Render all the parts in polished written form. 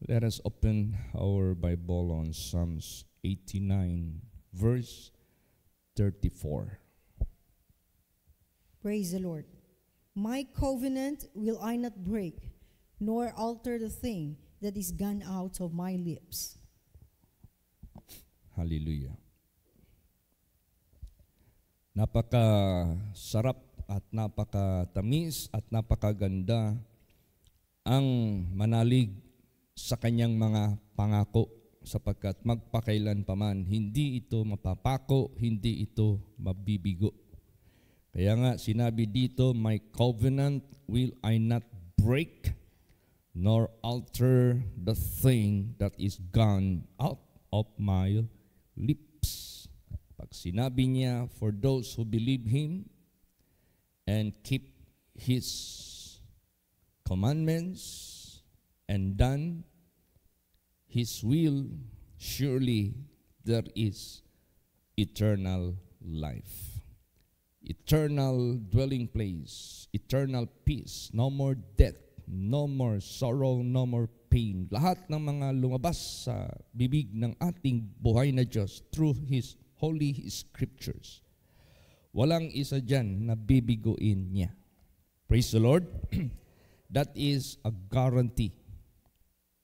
Let us open our Bible on Psalms 89, verse 34. Praise the Lord. My covenant will I not break, nor alter the thing that is gone out of my lips. Hallelujah. Napaka-sarap at napaka-tamis at napakaganda ang manalig sa kanyang mga pangako sapagkat magpakailan paman, hindi ito mapapako, hindi ito mabibigo. Kaya nga sinabi dito, my covenant will I not break, nor alter the thing that is gone out of my lips. Pag sinabi niya, for those who believe Him and keep His commandments and done His will, surely there is eternal life. Eternal dwelling place, eternal peace, no more death, no more sorrow, no more pain. Lahat ng mga lumabas sa bibig ng ating buhay na Diyos through His holy scriptures. Walang isa dyan na bibiguin niya. Praise the Lord. That is a guarantee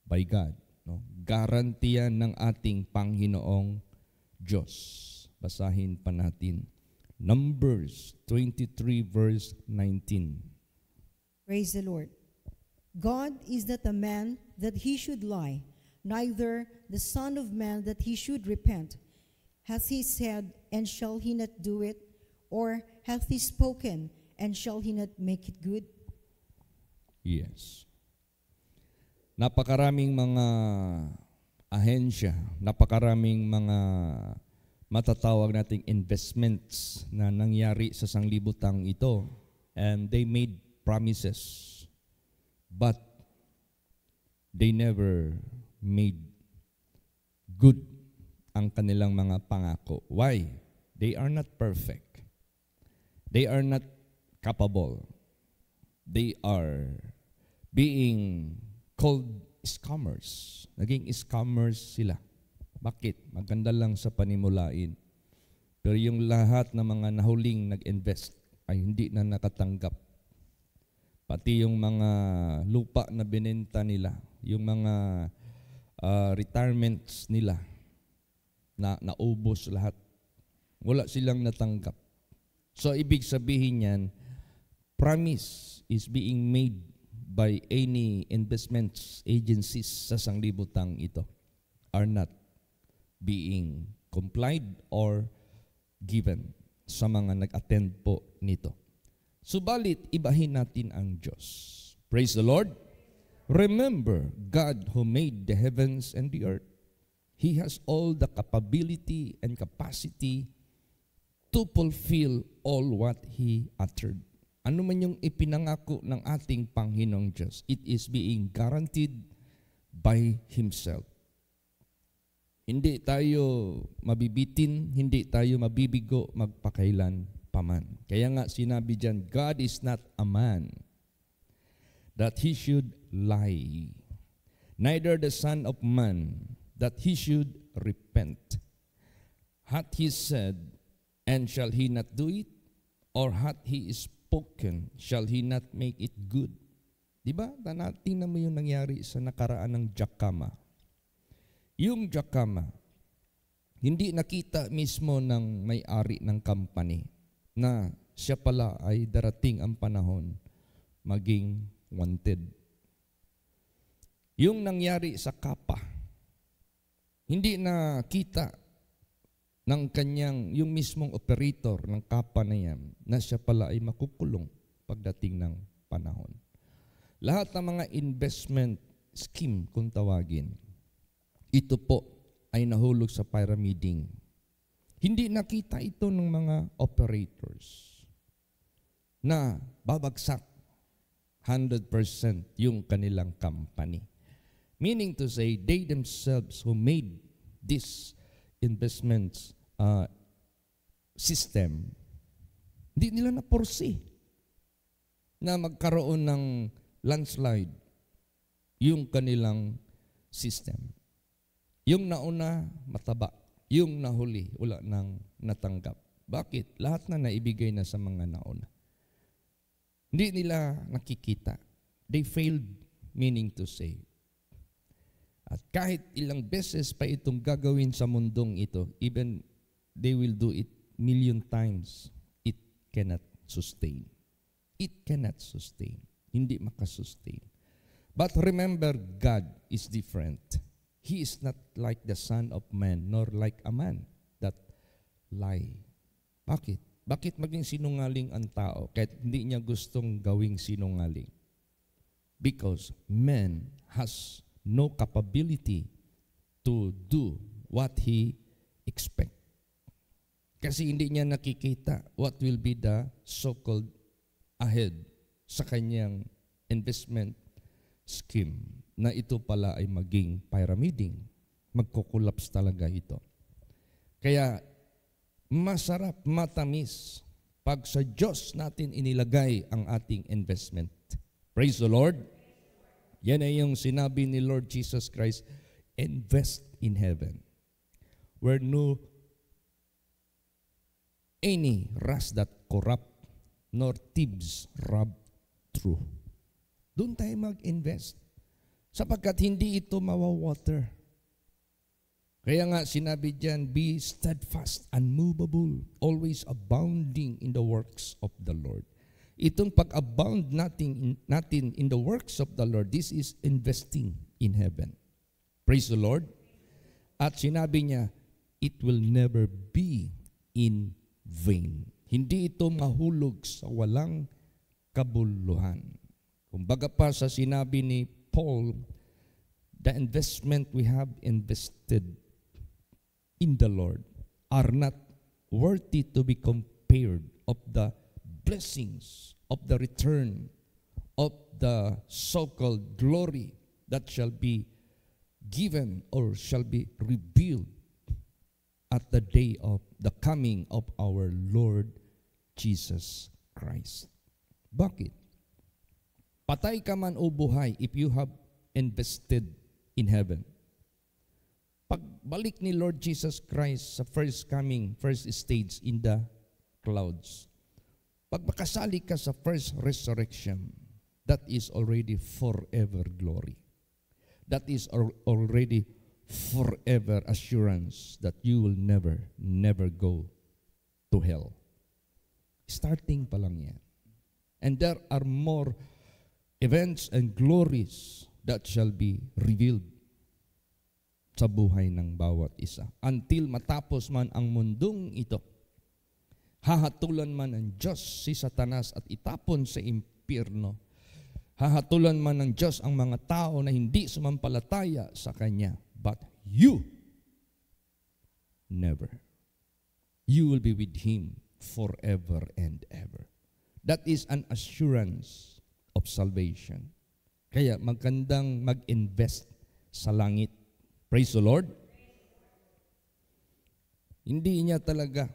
by God. No? Garantiyan ng ating Panginoong Diyos. Basahin pa natin. Numbers 23 verse 19. Praise the Lord. God is not a man that He should lie, neither the Son of Man that He should repent. Hath He said, and shall He not do it? Or hath He spoken, and shall He not make it good? Yes. Napakaraming mga ahensya, napakaraming mga matatawag nating investments na nangyari sa sanglibutang ito, and they made promises, but they never made good ang kanilang mga pangako. Why? They are not perfect. They are not capable. They are being called scammers. Naging scammers sila. Bakit? Maganda lang sa panimulain. Pero yung lahat ng mga nahuling nag-invest ay hindi na nakatanggap. Pati yung mga lupa na binenta nila, yung mga retirements nila, na naubos lahat. Wala silang natanggap. So, ibig sabihin yan, promise is being made by any investments agencies sa sanglibutang ito are not being complied or given sa mga nag-attend po nito. Subalit, ibahin natin ang Diyos. Praise the Lord. Remember, God who made the heavens and the earth, He has all the capability and capacity to fulfill all what He uttered. Ano man yung ipinangako ng ating Panginoong Diyos, it is being guaranteed by Himself. Hindi tayo mabibitin, hindi tayo mabibigo magpakailan paman. Kaya nga sinabi dyan, God is not a man that He should lie, neither the Son of Man that He should repent. Hath He said, and shall He not do it? Or hath He spoken, shall He not make it good? Diba? Tingnan mo yung nangyari sa nakaraan ng Jacama. Yung Jacama, hindi nakita mismo ng may-ari ng company na siya pala ay darating ang panahon maging wanted. Yung nangyari sa Kapa, hindi nakita ng kanyang, yung mismong operator ng Kapa na yan, na siya pala ay makukulong pagdating ng panahon. Lahat ng mga investment scheme, kung tawagin, ito po ay nahulog sa pyramiding. Hindi nakita ito ng mga operators na babagsak 100% yung kanilang company. Meaning to say, they themselves who made this investments system, hindi nila na-foresee na magkaroon ng landslide yung kanilang system. Yung nauna, mataba. Yung nahuli, wala nang natanggap. Bakit? Lahat na naibigay na sa mga nauna. Hindi nila nakikita. They failed, meaning to say. At kahit ilang beses pa itong gagawin sa mundong ito, even they will do it million times, it cannot sustain. It cannot sustain. Hindi makasustain. But remember, God is different. He is not like the Son of Man, nor like a man that lie. Bakit? Bakit maging sinungaling ang tao kahit hindi niya gustong gawing sinungaling? Because man has no capability to do what he expect. Kasi hindi niya nakikita what will be the so-called ahead sa kanyang investment scheme na ito pala ay maging pyramiding. Magkukulaps talaga ito. Kaya masarap, matamis pag sa Diyos natin inilagay ang ating investment. Praise the Lord. Yan ay yung sinabi ni Lord Jesus Christ, invest in heaven, where no any rust that corrupt, nor thieves rob through. Doon tayo mag-invest, sapagkat hindi ito mawawater. Kaya nga sinabi diyan, be steadfast, unmovable, always abounding in the works of the Lord. Itong pag-abound natin in the works of the Lord, this is investing in heaven. Praise the Lord. At sinabi niya, it will never be in vain. Hindi ito mahulog sa walang kabuluhan. Kumbaga pa sa sinabi ni Paul, the investment we have invested in the Lord are not worthy to be compared of the blessings of the return of the so-called glory that shall be given or shall be revealed at the day of the coming of our Lord Jesus Christ. Bakit? Patay ka man o buhay if you have invested in heaven. Pagbalik ni Lord Jesus Christ sa first coming, first stage in the clouds, pag makasali ka sa first resurrection, that is already forever glory. That is already forever assurance that you will never go to hell. Starting pa lang yan. And there are more events and glories that shall be revealed sa buhay ng bawat isa. Until matapos man ang mundong ito, hahatulan man ng Diyos si Satanas at itapon sa impyerno. Hahatulan man ng Diyos ang mga tao na hindi sumampalataya sa Kanya. But you, never. You will be with Him forever and ever. That is an assurance of salvation. Kaya magandang mag-invest sa langit. Praise the Lord. Hindi niya talaga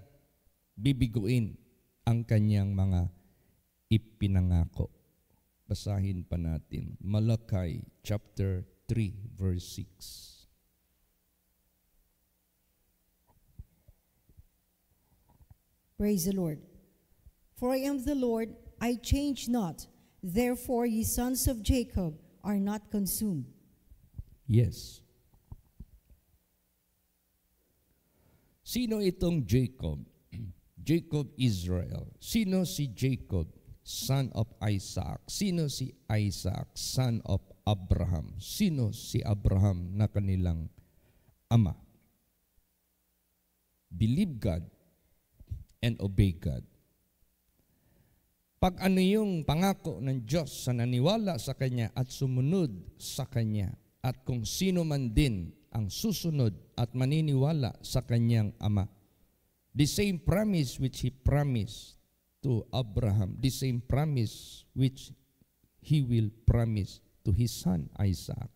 bibiguin ang kanyang mga ipinangako. Basahin pa natin. Malachi chapter 3 verse 6. Praise the Lord. For I am the Lord, I change not. Therefore ye sons of Jacob are not consumed. Yes. Sino itong Jacob? Jacob Israel. Sino si Jacob? Son of Isaac. Sino si Isaac? Son of Abraham. Sino si Abraham na kanilang ama? Believe God and obey God. Pag ano yung pangako ng Diyos sa naniwala sa Kanya at sumunod sa Kanya, at kung sino man din ang susunod at maniniwala sa Kanyang ama, the same promise which He promised to Abraham, the same promise which He will promise to His son Isaac.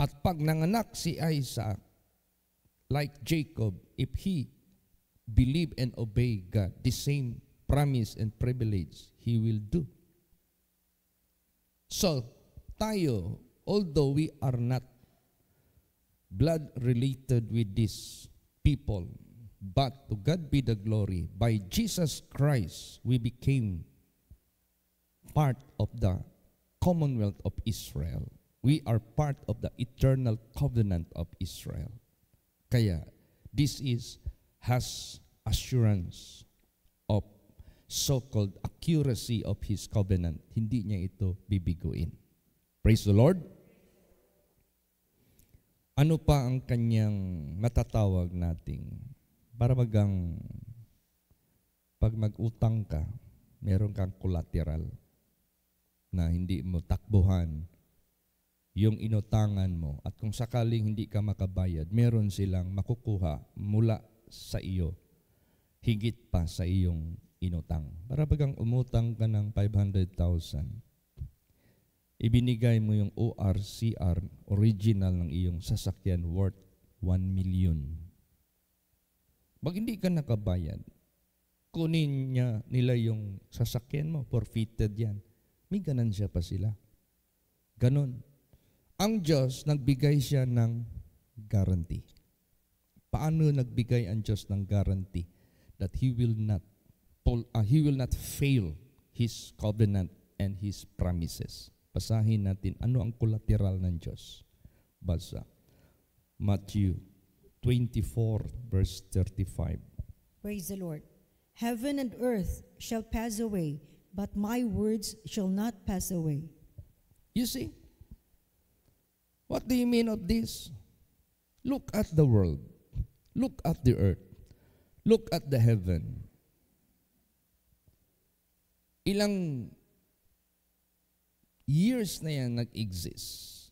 At pag nanganak si Isaac, like Jacob, if he believe and obey God, the same promise and privilege He will do. So, tayo, although we are not blood related with these people. But to God be the glory. By Jesus Christ, we became part of the Commonwealth of Israel. We are part of the eternal covenant of Israel. Kaya, this has assurance of so-called accuracy of His covenant. Hindi niya ito bibiguin. Praise the Lord. Ano pa ang kanyang matatawag nating para bagang pag mag-utang ka, meron kang collateral na hindi mo takbuhan yung inutangan mo. At kung sakaling hindi ka makabayad, meron silang makukuha mula sa iyo, higit pa sa iyong inutang. Para bagang umutang ka ng 500,000, ibinigay mo yung ORCR, original ng iyong sasakyan, worth 1 million. Pag hindi ka nakabayad, kunin nila yung sasakyan mo, forfeited yan. May ganansya pa sila. Ganon. Ang Diyos, nagbigay siya ng guarantee. Paano nagbigay ang Diyos ng guarantee? That He will not fail His covenant and His promises. Basahin natin, ano ang collateral ng Diyos? Basa. Matthew 24, verse 35. Praise the Lord. Heaven and earth shall pass away, but my words shall not pass away. You see? What do you mean of this? Look at the world. Look at the earth. Look at the heaven. Ilang years na yan nag-exist.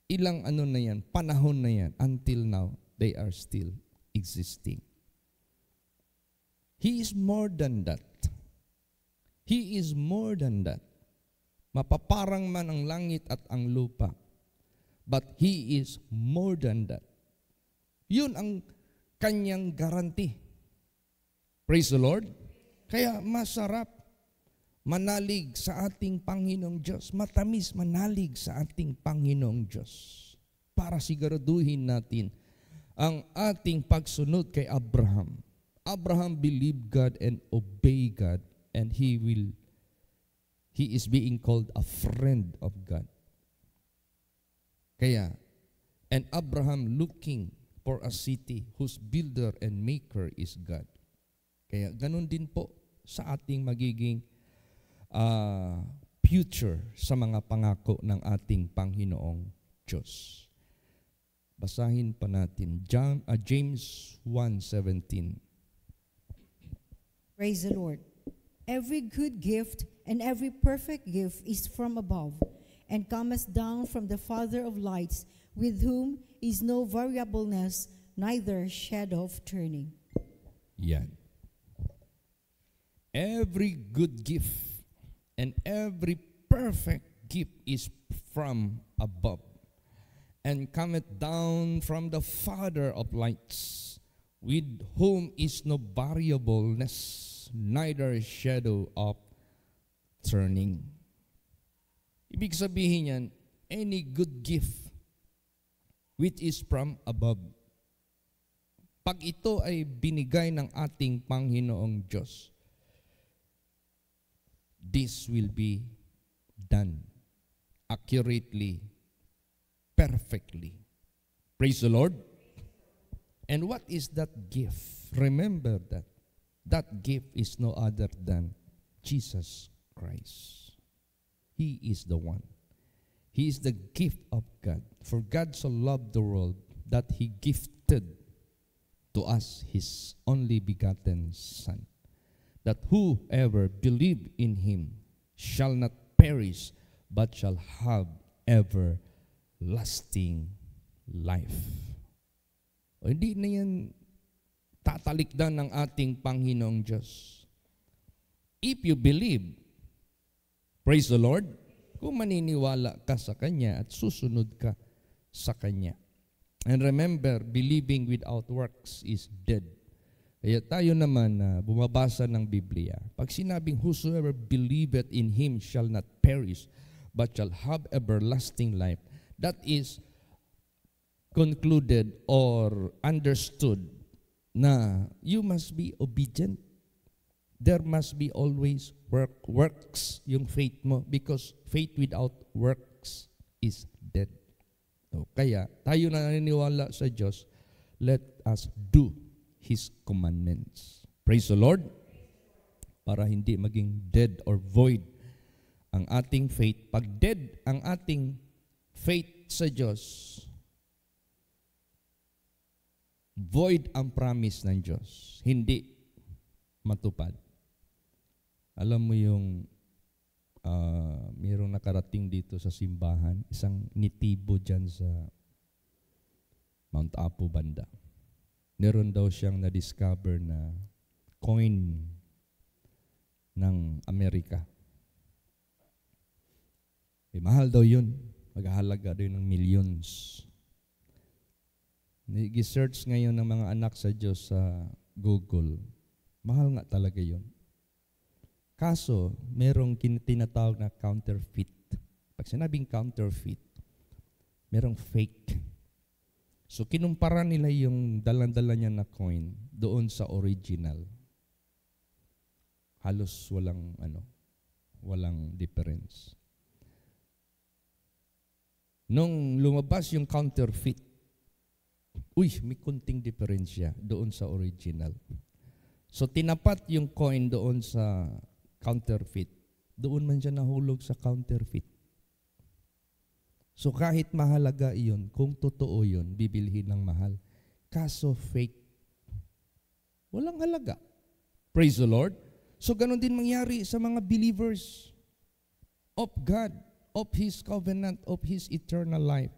Ilang na yan, panahon na yan, until now, they are still existing. He is more than that. He is more than that. Mapaparang man ang langit at ang lupa, but He is more than that. Yun ang kanyang guarantee. Praise the Lord. Kaya masarap manalig sa ating Panginoong Diyos. Matamis manalig sa ating Panginoong Diyos. Para siguraduhin natin ang ating pagsunod kay Abraham. Abraham believed God and obeyed God, and he is being called a friend of God. Kaya, and Abraham looking for a city whose builder and maker is God. Kaya ganun din po sa ating magiging future sa mga pangako ng ating Panginoong Diyos. Basahin pa natin James 1:17. Praise the Lord. Every good gift and every perfect gift is from above, and cometh down from the Father of lights, with whom is no variableness, neither shadow of turning. Yan. Every good gift and every perfect gift is from above, and cometh down from the Father of lights, with whom is no variableness, neither shadow of turning. Ibig sabihin yan, any good gift which is from above, pag ito ay binigay ng ating Panginoong Diyos, this will be done accurately, perfectly. Praise the Lord. And what is that gift? Remember that. That gift is no other than Jesus Christ. He is the one. He is the gift of God. For God so loved the world that He gifted to us His only begotten Son, that whoever believe in Him shall not perish, but shall have everlasting life. O hindi na yan tatalikdan ng ating Panginoong Diyos. If you believe, praise the Lord, kung maniniwala ka sa Kanya at susunod ka sa Kanya. And remember, believing without works is dead. Kaya tayo naman na bumabasa ng Biblia, pag sinabing whosoever believeth in Him shall not perish, but shall have everlasting life, that is concluded or understood na you must be obedient. There must be always works yung faith mo, because faith without works is dead. So, kaya tayo na naniniwala sa Diyos, let us do His commandments. Praise the Lord. Para hindi maging dead or void ang ating faith. Pag dead ang ating faith sa Diyos, void ang promise ng Diyos. Hindi matupad. Alam mo yung mayroong nakarating dito sa simbahan, isang nitibo dyan sa Mount Apo banda. Meron daw siyang na-discover na coin ng Amerika. Mahal daw yun. Maghahalaga daw yun ng millions. Nag-search ngayon ng mga anak sa Diyos sa Google. Mahal nga talaga yun. Kaso, merong tinatawag na counterfeit. Pag sinabing counterfeit, merong fake. So, kinumpara nila yung dalan-dala niya na coin doon sa original. Halos walang difference. Nung lumabas yung counterfeit, may kunting diferensya doon sa original. So, tinapat yung coin doon sa counterfeit. Doon man siya nahulog sa counterfeit. So, kahit mahalaga iyon, kung totoo yun, bibilhin ng mahal. Kaso, fake. Walang halaga. Praise the Lord. So, ganun din mangyari sa mga believers of God, of His covenant, of His eternal life.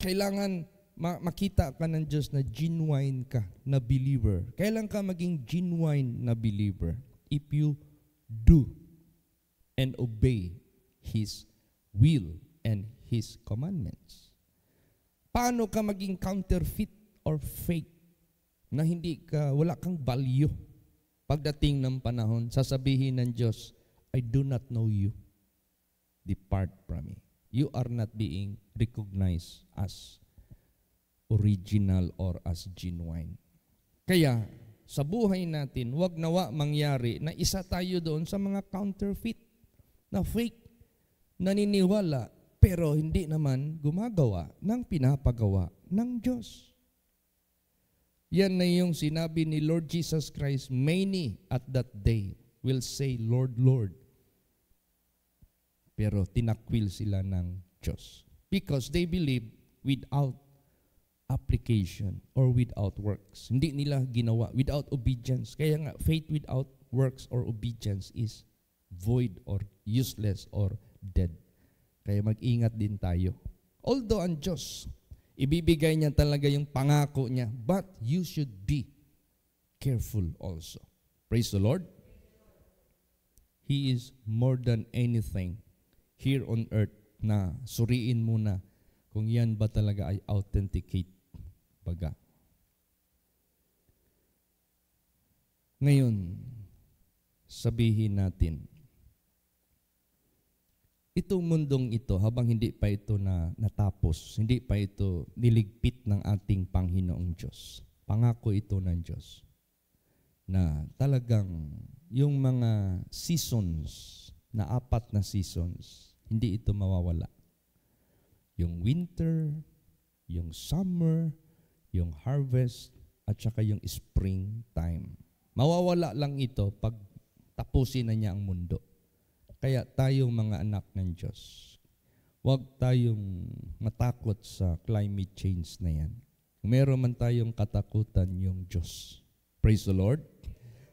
Kailangan makita ka ng Diyos na genuine ka na believer. Kailan ka maging genuine na believer? If you do and obey His will and His commandments. Paano ka maging counterfeit or fake na wala kang value? Pagdating ng panahon, sasabihin ng Diyos, I do not know you. Depart from me. You are not being recognized as original or as genuine. Kaya, sa buhay natin, wag nawa mangyari na isa tayo doon sa mga counterfeit na fake, naniniwala, pero hindi naman gumagawa ng pinapagawa ng Diyos. Yan na yung sinabi ni Lord Jesus Christ, many at that day will say, Lord, Lord. Pero tinakwil sila ng Diyos. Because they believe without application or without works. Hindi nila ginawa, without obedience. Kaya nga, faith without works or obedience is void or useless or dead. Kaya mag-ingat din tayo. Although ang Diyos, ibibigay niya talaga yung pangako niya, but you should be careful also. Praise the Lord. He is more than anything here on earth na suriin muna kung yan ba talaga ay authenticate baga. Ngayon, sabihin natin, itong mundong ito, habang hindi pa ito natapos, hindi pa ito niligpit ng ating Panginoong Diyos. Pangako ito ng Diyos na talagang yung mga seasons, na 4 na seasons, hindi ito mawawala. Yung winter, yung summer, yung harvest, at saka yung springtime. Mawawala lang ito pag tapusin na niya ang mundo. Kaya tayong mga anak ng Diyos, huwag tayong matakot sa climate change na yan. Meron man tayong katakutan yung Diyos. Praise the Lord.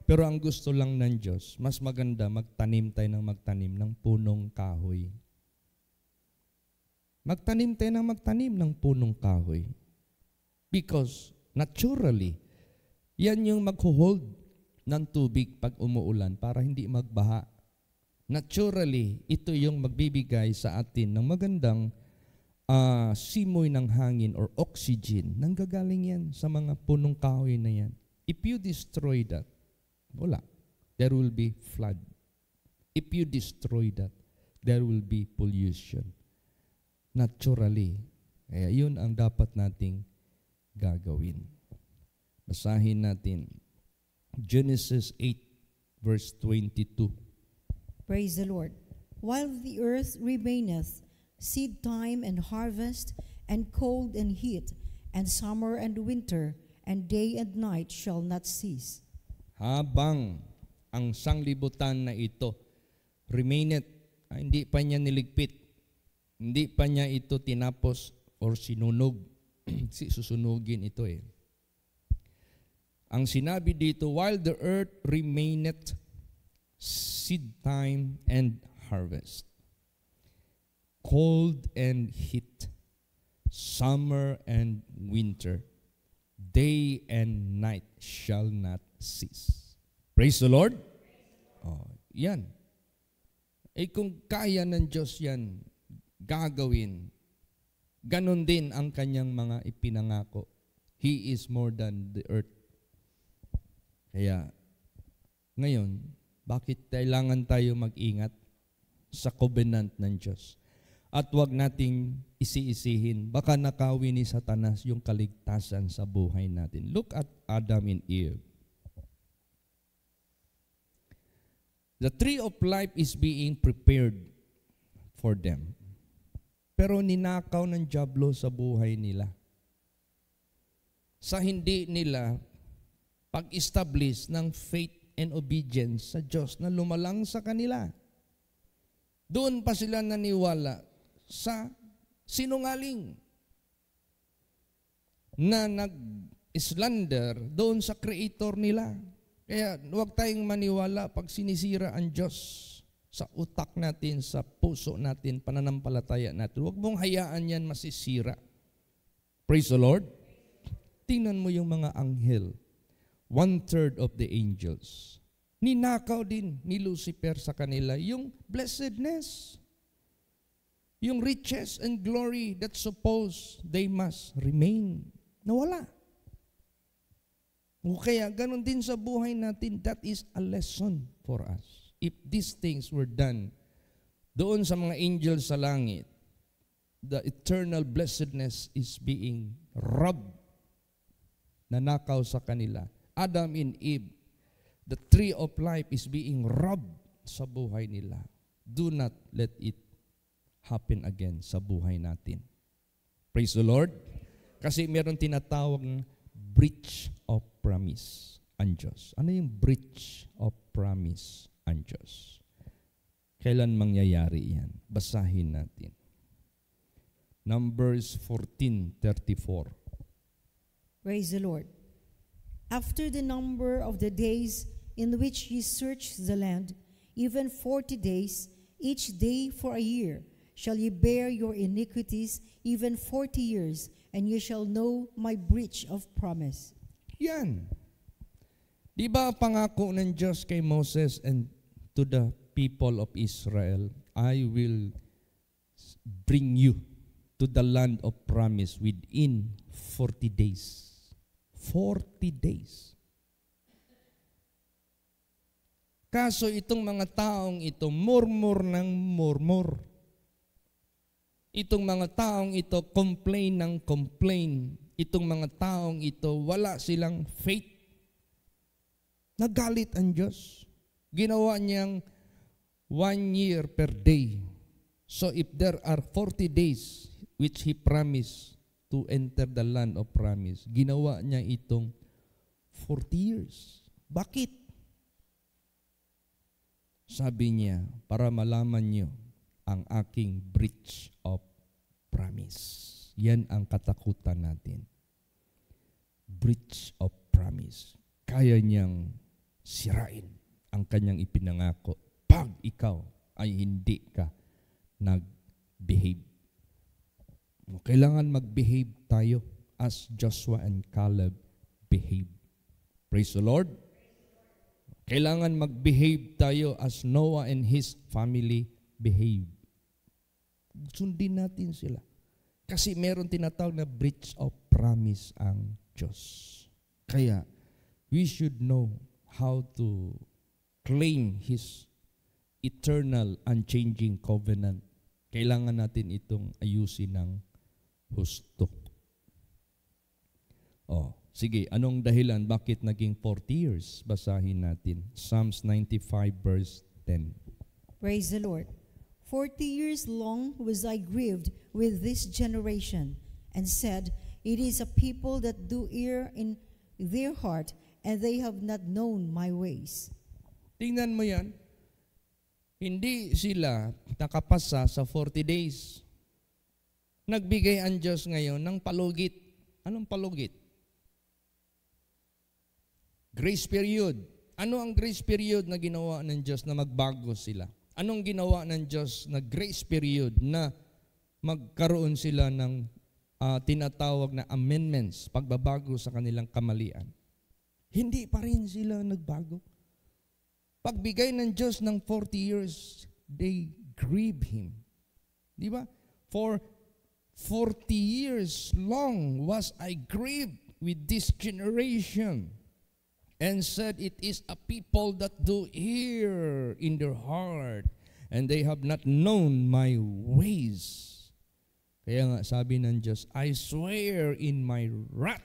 Pero ang gusto lang ng Diyos, mas maganda magtanim tayo ng punong kahoy. Magtanim tayo ng punong kahoy. Because naturally, yan yung mag-hold ng tubig pag umuulan para hindi magbaha. Naturally, ito yung magbibigay sa atin ng magandang simoy ng hangin or oxygen. Nanggagaling yan sa mga punong kahoy na yan. If you destroy that, wala. There will be flood. If you destroy that, there will be pollution. Naturally, Kaya yun ang dapat nating gagawin. Basahin natin Genesis 8 verse 22. Praise the Lord. While the earth remaineth, seed time and harvest, and cold and heat, and summer and winter, and day and night shall not cease. Habang ang sanglibutan na ito remaineth, hindi pa niya niligpit, hindi pa niya ito tinapos or sinunog. Susunugin ito eh. Ang sinabi dito, while the earth remaineth, seed time and harvest, cold and heat, summer and winter, day and night shall not cease. Praise the Lord. Oh, yan. Eh kung kaya ng Diyos yan gagawin, ganon din ang kanyang mga ipinangako. He is more than the earth. Kaya, ngayon, bakit kailangan tayo mag-ingat sa covenant ng Diyos? At huwag nating isi-isihin, baka nakawin ni Satanas yung kaligtasan sa buhay natin. Look at Adam and Eve. The tree of life is being prepared for them. Pero ninakaw ng dyablo sa buhay nila. Sa hindi nila pag-establish ng faith and obedience sa Diyos na lumalang sa kanila. Doon pa sila naniwala sa sinungaling na nag-slander doon sa Creator nila. Kaya huwag tayong maniwala pag sinisira ang Diyos sa utak natin, sa puso natin, pananampalataya natin. Huwag mong hayaan yan masisira. Praise the Lord. Tingnan mo yung mga anghel. 1/3 of the angels. Ninakaw din ni Lucifer sa kanila yung blessedness, yung riches and glory that suppose they must remain. Nawala. O kaya, ganun din sa buhay natin, that is a lesson for us. If these things were done doon sa mga angels sa langit, the eternal blessedness is being robbed, nanakaw sa kanila. Adam and Eve, the tree of life is being robbed sa buhay nila. Do not let it happen again sa buhay natin. Praise the Lord. Kasi meron tinatawag ng breach of promise ang Diyos. Ano yung breach of promise ang Diyos? Kailan mangyayari yan? Basahin natin. Numbers 14:34. Praise the Lord. After the number of the days in which ye search the land, even 40 days, each day for a year, shall ye bear your iniquities, even 40 years, and ye shall know my breach of promise. Yan. Di ba pangako ng Diyos kay Moses and to the people of Israel, I will bring you to the land of promise within 40 days. 40 days. Kaso itong mga taong ito, murmur ng murmur. Itong mga taong ito, complain ng complain. Itong mga taong ito, wala silang faith. Nagalit ang Diyos. Ginawa niyang 1 year per day. So if there are 40 days which He promised to enter the land of promise, ginawa niya itong 40 years. Bakit? Sabi niya, para malaman niyo ang aking breach of promise. Yan ang katakutan natin. Breach of promise. Kaya niyang sirain ang kanyang ipinangako pag ikaw ay hindi ka nag-behave. Kailangan mag-behave tayo as Joshua and Caleb behave. Praise the Lord. Kailangan mag-behave tayo as Noah and his family behave. Sundin natin sila. Kasi meron tinatawag na breach of promise ang Diyos. Kaya, we should know how to claim His eternal, unchanging covenant. Kailangan natin itong ayusin ng husto. Sige, anong dahilan bakit naging 40 years? Basahin natin. Psalms 95 verse 10. Praise the Lord. 40 years long was I grieved with this generation, and said, It is a people that do err in their heart, and they have not known my ways. Tingnan mo yan. Hindi sila nakapasa sa 40 days. Nagbigay ang Diyos ngayon ng palugit. Anong palugit? Grace period. Ano ang grace period na ginawa ng Diyos na magbago sila? Anong ginawa ng Diyos na grace period na magkaroon sila ng tinatawag na amendments, pagbabago sa kanilang kamalian? Hindi pa rin sila nagbago. Pagbigay ng Diyos ng 40 years, they grieve Him. Di ba? For 40 years long was I grieved with this generation, and said, It is a people that do err in their heart, and they have not known my ways. Kaya nga sabi ng Diyos, I swear in my wrath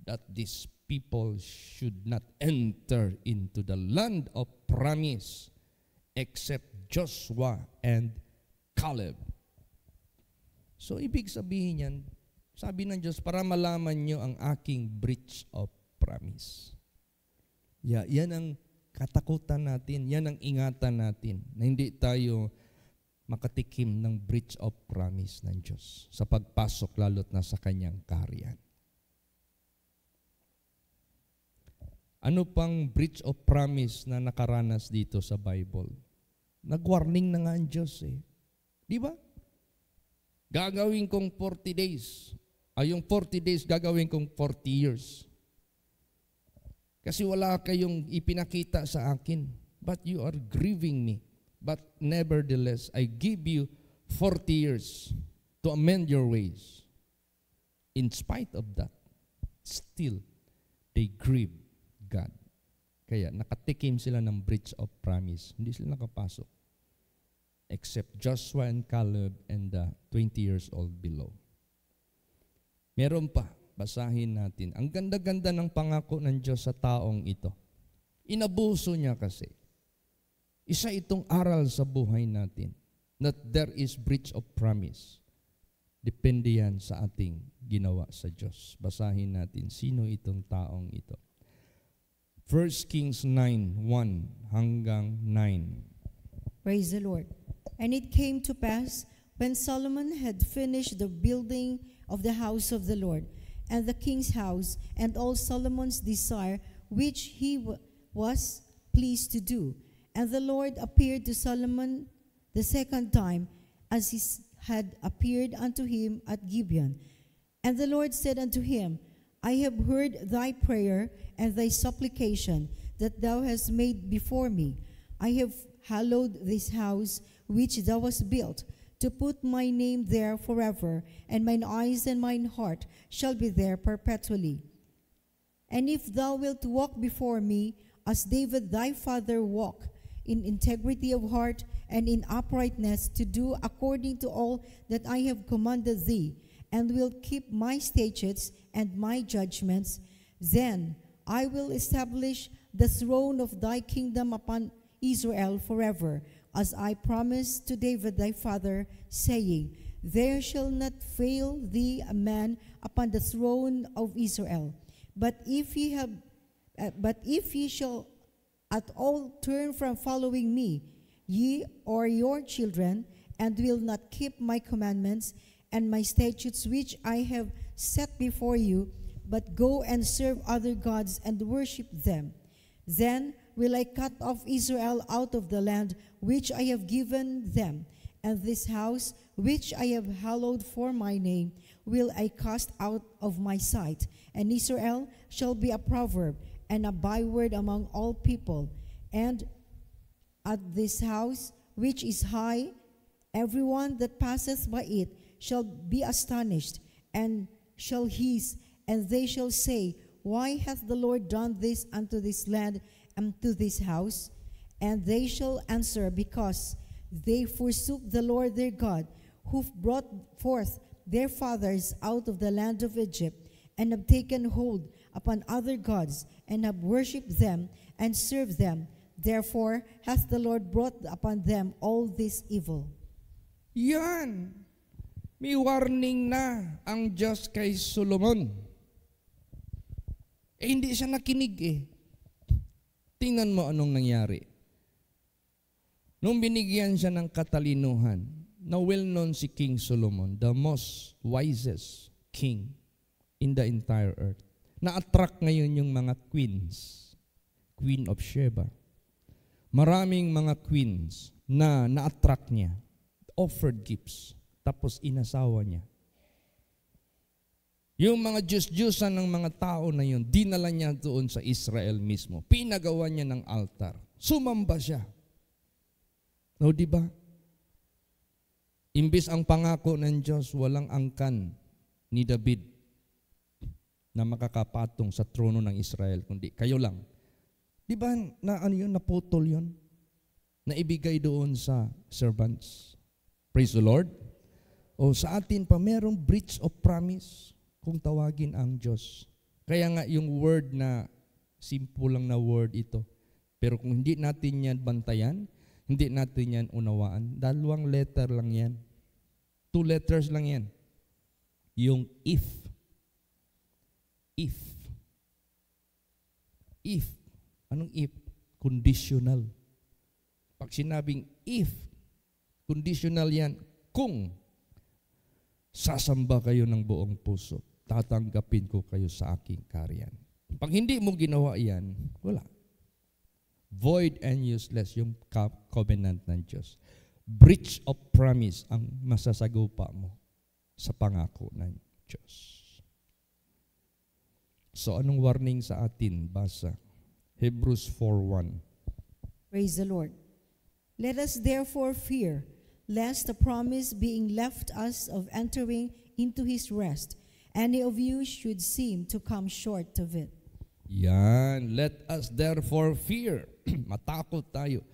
that these people should not enter into the land of promise except Joshua and Caleb. So ibig sabihin yan, sabi ng Diyos, para malaman nyo ang aking breach of promise. Yan ang katakutan natin, yan ang ingatan natin, na hindi tayo makatikim ng breach of promise ng Diyos sa pagpasok lalo't na sa kanyang kaharian. Ano pang breach of promise na nakaranas dito sa Bible? Nag-warning na nga ang Diyos eh. Di ba? Gagawin kong 40 days. Yung 40 days gagawin kong 40 years. Kasi wala kayong ipinakita sa akin, but you are grieving me. But nevertheless, I give you 40 years to amend your ways. In spite of that, still, they grieve God. Kaya nakatikim sila ng breach of promise. Hindi sila nakapasok. Except Joshua and Caleb and the 20 years old below. Meron pa. Basahin natin. Ang ganda-ganda ng pangako ng Diyos sa taong ito. Inabuso niya kasi. Isa itong aral sa buhay natin. That there is breach of promise. Depende yan sa ating ginawa sa Diyos. Basahin natin. Sino itong taong ito? 1 Kings 9:1 hanggang 9. Praise the Lord. And it came to pass, when Solomon had finished the building of the house of the Lord, and the king's house, and all Solomon's desire, which he was pleased to do. And the Lord appeared to Solomon the second time, as he had appeared unto him at Gibeon. And the Lord said unto him, I have heard thy prayer and thy supplication that thou hast made before me. I have hallowed this house which thou hast built, to put my name there forever, and mine eyes and mine heart shall be there perpetually. And if thou wilt walk before me, as David thy father walked, in integrity of heart and in uprightness, to do according to all that I have commanded thee, and wilt keep my statutes and my judgments, then I will establish the throne of thy kingdom upon Israel forever, as I promised to David thy father, saying, There shall not fail thee a man upon the throne of Israel. But if ye shall at all turn from following me, ye or your children, and will not keep my commandments and my statutes which I have set before you, but go and serve other gods and worship them, then will I cut off Israel out of the land which I have given them, and this house which I have hallowed for my name will I cast out of my sight. And Israel shall be a proverb and a byword among all people. And at this house which is high, everyone that passeth by it shall be astonished, and shall hiss, and they shall say, Why hath the Lord done this unto this land and to this house? And they shall answer, Because they forsook the Lord their God, who brought forth their fathers out of the land of Egypt, and have taken hold upon other gods, and have worshipped them, and served them. Therefore hath the Lord brought upon them all this evil. Yan. May warning na ang Diyos kay Solomon. Hindi siya nakinig Tingnan mo anong nangyari. Nung binigyan siya ng katalinuhan, na well-known si King Solomon, the most wisest king in the entire earth. Na-attract ngayon yung mga queens. Queen of Sheba. Maraming mga queens na na-attract niya. Offered gifts. Tapos inasawa niya. Yung mga Diyos-Diyosan ng mga tao na yun, dinala niya doon sa Israel mismo. Pinagawa niya ng altar. Sumamba siya. No, di ba? Imbis ang pangako ng Diyos, walang angkan ni David na makakapatong sa trono ng Israel, kundi kayo lang. Di ba na ano yun, naputol yun? Naibigay doon sa servants. Praise the Lord. O sa atin pa, merong breach of promise kung tawagin ang Diyos. Kaya nga yung word na, simple lang na word ito. Pero kung hindi natin yan bantayan, hindi natin yan unawaan, 2 letter lang yan. 2 letters lang yan. Yung if. If. If. Anong if? Conditional. Pag sinabing if, conditional yan. Kung sasamba kayo ng buong puso, tatanggapin ko kayo sa aking kaharian. Pag hindi mo ginawa yan, wala. Void and useless yung covenant ng Diyos. Breach of promise ang masasagupa mo sa pangako ng Diyos. So anong warning sa atin? Basa. Hebrews 4:1. Praise the Lord. Let us therefore fear, lest the promise being left us of entering into his rest, any of you should seem to come short of it. Yan. Let us therefore fear. Matakot tayo.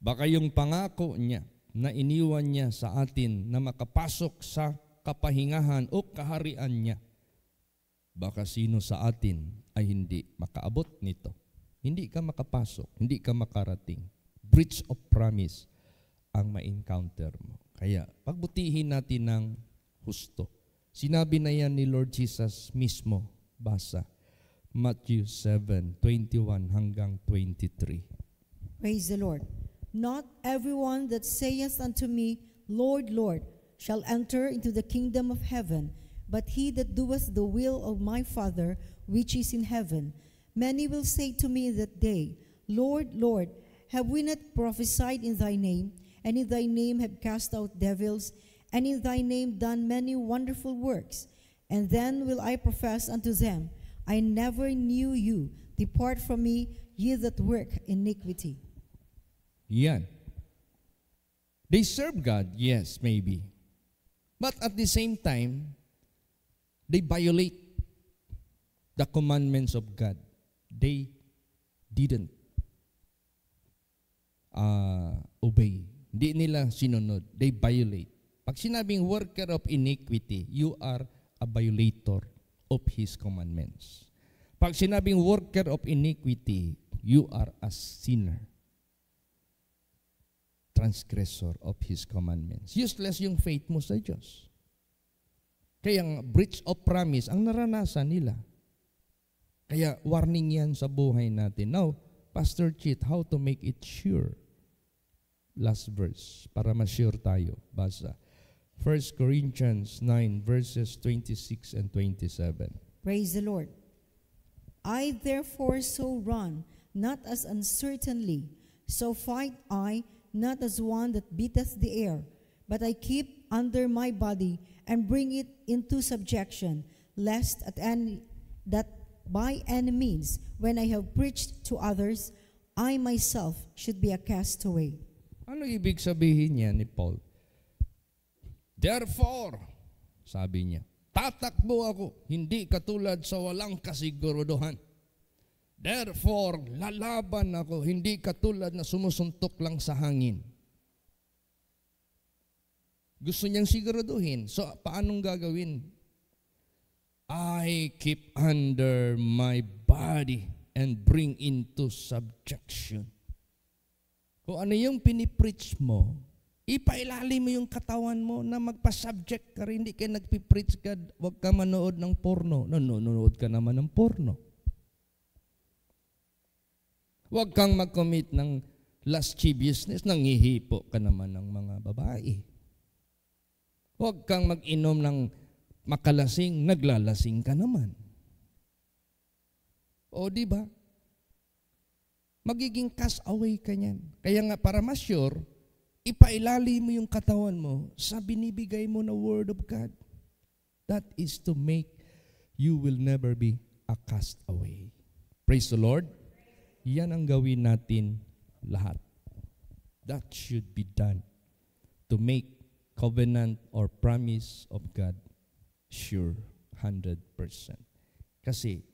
Baka yung pangako niya na iniwan niya sa atin na makapasok sa kapahingahan o kaharian niya, baka sino sa atin ay hindi makaabot nito. Hindi ka makapasok, hindi ka makarating. Breach of promise ang ma-encounter mo. Kaya pagbutihin natin ng husto. Sinabi na yan ni Lord Jesus mismo. Basa. Matthew 7:21 hanggang 23. Praise the Lord. Not everyone that saith unto me, Lord, Lord, shall enter into the kingdom of heaven, but he that doeth the will of my Father which is in heaven. Many will say to me that day, Lord, Lord, have we not prophesied in thy name, and in thy name have cast out devils, and in thy name done many wonderful works? And then will I profess unto them, I never knew you. Depart from me, ye that work iniquity. Yan. They serve God, yes, maybe. But at the same time, they violate the commandments of God. They didn't obey. Hindi nila sinunod. They violate. Pag sinabing worker of iniquity, you are a violator of His commandments. Pag sinabing worker of iniquity, you are a sinner. Transgressor of His commandments. Useless yung faith mo sa Diyos. Kaya ang breach of promise ang naranasan nila. Kaya warning yan sa buhay natin. Now, Pastor Chit, how to make it sure? Last verse, para ma-sure tayo. Basa. 1 Corinthians 9, verses 26 and 27. Praise the Lord. I therefore so run, not as uncertainly, so fight I, not as one that beateth the air, but I keep under my body and bring it into subjection, lest that by any means, when I have preached to others, I myself should be a castaway. Ano ibig sabihin niya ni Paul? Therefore, sabi niya, tatakbo ako, hindi katulad sa walang kasiguruduhan. Therefore, lalaban ako, hindi katulad na sumusuntok lang sa hangin. Gusto niyang siguraduhin. So, paanong gagawin? I keep under my body and bring into subjection. Kung ano yung pinipreach mo, ipailalim mo yung katawan mo na magpa-subject ka rin. Hindi ka nagpipreach ka, huwag ka manood ng porno. Nanonood ka naman ng porno. Huwag kang mag-commit ng lasciviousness, nangihipo ka naman ng mga babae. Huwag kang mag-inom ng makalasing, naglalasing ka naman. O di ba? Magiging cast away ka niyan. Kaya nga para mas sure, ipailalim mo yung katawan mo sa binibigay mo na Word of God. That is to make you will never be a cast away. Praise the Lord. Yan ang gawin natin lahat. That should be done to make covenant or promise of God sure 100%. Kasi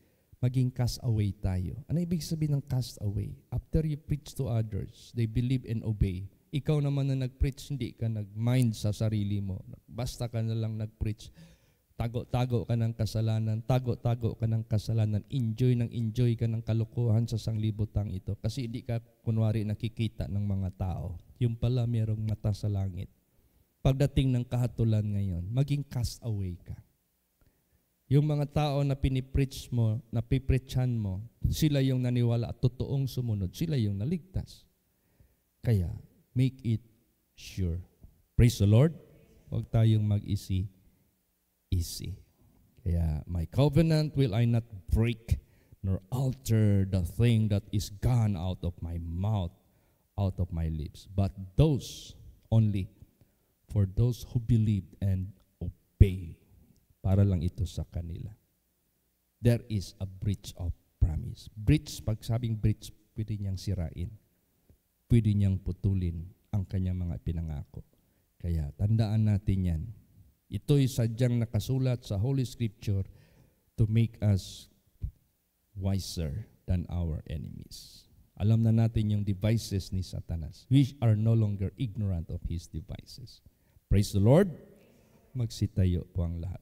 maging cast away tayo. Ano ibig sabihin ng cast away? After you preach to others, they believe and obey. Ikaw naman na nag-preach, hindi ka nag-mind sa sarili mo. Basta ka na lang nag-preach. Tago-tago ka ng kasalanan, tago-tago ka ng kasalanan, enjoy ka ng kalokohan sa sanglibutang ito. Kasi hindi ka kunwari nakikita ng mga tao. Yung pala mayroong mata sa langit. Pagdating ng kahatulan ngayon, maging cast away ka. Yung mga tao na pinipreach mo, na pipreachan mo, sila yung naniwala at totoong sumunod. Sila yung naligtas. Kaya, make it sure. Praise the Lord. Huwag tayong mag-easy. Kaya, my covenant will I not break, nor alter the thing that is gone out of my mouth, out of my lips. But those only, for those who believe and obey. Para lang ito sa kanila. There is a breach of promise. Breach, pag sabing breach, pwede niyang sirain. Pwede niyang putulin ang kanyang mga pinangako. Kaya tandaan natin yan. Ito'y sadyang nakasulat sa Holy Scripture to make us wiser than our enemies. Alam na natin yung devices ni Satanas. We are no longer ignorant of his devices. Praise the Lord. Magsitayo po ang lahat.